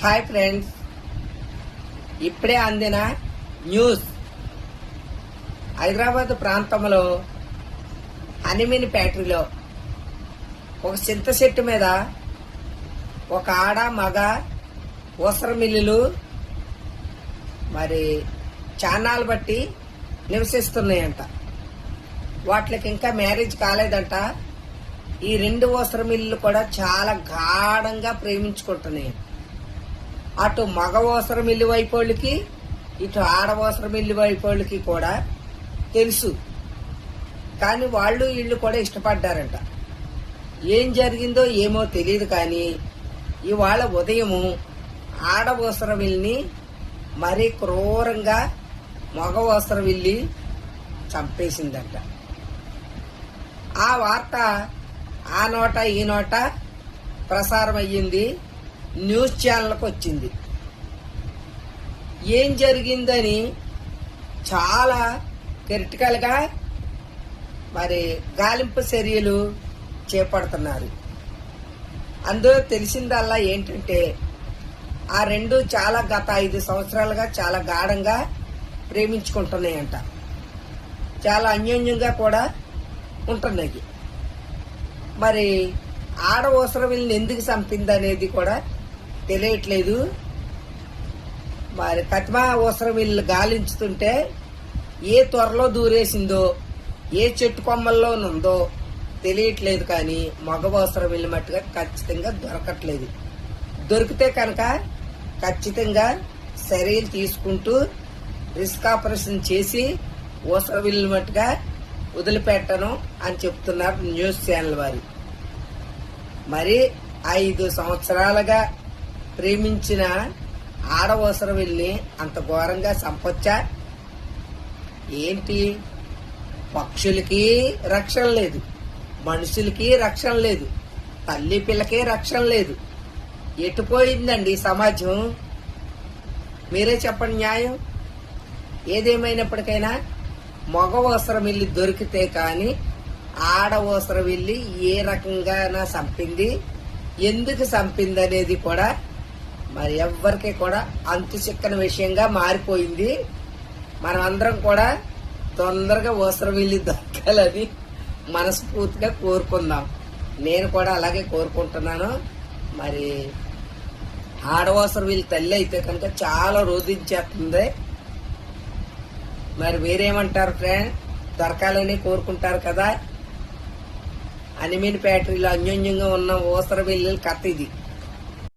Hi friends, ఇప్పుడే అందిన news. Hyderabad ప్రాంతంలో అనిమిని ఫ్యాక్టరీలో ఒక చింత చెట్టు మీద ఒక ఆడ మగ ఊసర మిల్లులు మరి చాన్నాలు బట్టి నివసిస్తున్నాయంట. వాటికి ఇంకా మ్యారేజ్ కాలేదంట. ఈ రెండు ఊసర మిల్లులు కూడా చాలా గాఢంగా ప్రేమించుకుంటున్నాయి. అటు మగ ఊసర మిల్లు వైపోళ్ళకి ఇటు ఆడ ఊసర మిల్లు వైపోళ్ళకి కూడా తెలుసు. కానీ వాళ్ళు వీళ్ళు కూడా ఇష్టపడ్డారంట. ఏం జరిగిందో ఏమో తెలియదు, కానీ ఇవాళ ఉదయము ఆడ ఊసర మిల్లిని మరీ క్రూరంగా మగ ఊసర మిల్లి చంపేసిందంట. ఆ వార్త ఆ నోట ఈ నోట ప్రసారం అయ్యింది, న్యూస్ ఛానల్కి వచ్చింది. ఏం జరిగిందని చాలా క్రిటికల్గా మరి గాలింపు చర్యలు చేపడుతున్నారు. అందులో తెలిసిందల్లా ఏంటంటే ఆ రెండు చాలా గత 5 సంవత్సరాలుగా చాలా గాఢంగా ప్రేమించుకుంటున్నాయంట. చాలా అన్యోన్యంగా కూడా ఉంటున్నాయి. మరి ఆడ ఊసర మిల్లిని ఎందుకు చంపింది అనేది కూడా తెలియట్లేదు. మరి కతిమా ఊసర మిల్లు గాలించుతుంటే ఏ త్వరలో దూరేసిందో ఏ చెట్టు కొమ్మల్లోనుందో తెలియట్లేదు. కానీ మగ ఊసర మిల్లు మట్టుగా ఖచ్చితంగా దొరకట్లేదు. దొరికితే కనుక ఖచ్చితంగా చర్యలు తీసుకుంటూ రిస్క్ ఆపరేషన్ చేసి ఊసర మిల్లు మట్టుగా వదిలిపెట్టను అని చెప్తున్నారు న్యూస్ ఛానల్ వారు. మరి 5 సంవత్సరాలుగా ప్రేమించిన ఆడ ఊసర మిల్లిని అంత ఘోరంగా చంపొచ్చా ఏంటి? పక్షులకి రక్షణ లేదు, మనుషులకి రక్షణ లేదు, తల్లి పిల్లకి రక్షణ లేదు. ఎటుపోయిందండి ఈ సమాజం? మీరే చెప్పండి న్యాయం. ఏదేమైనప్పటికైనా మగ ఊసర మిల్లి దొరికితే కానీ ఆడ ఊసర మిల్లి ఏ రకంగా చంపింది, ఎందుకు చంపింది అనేది కూడా మరి ఎవ్వరికి కూడా అంతు చిక్కని విషయంగా మారిపోయింది. మనం అందరం కూడా తొందరగా ఊసర మిల్లి దొరకాలని మనస్ఫూర్తిగా కోరుకుందాం. నేను కూడా అలాగే కోరుకుంటున్నాను. మరి ఆడ ఊసర మిల్లి తల్లి అయితే కనుక చాలా రోధించేస్తుంది. మరి మీరేమంటారు ఫ్రెండ్? దొరకాలని కోరుకుంటారు కదా. అనిమిని ఫ్యాక్టరీలో అన్యోన్యంగా ఉన్న ఊసర మిల్లుల కథ ఇది.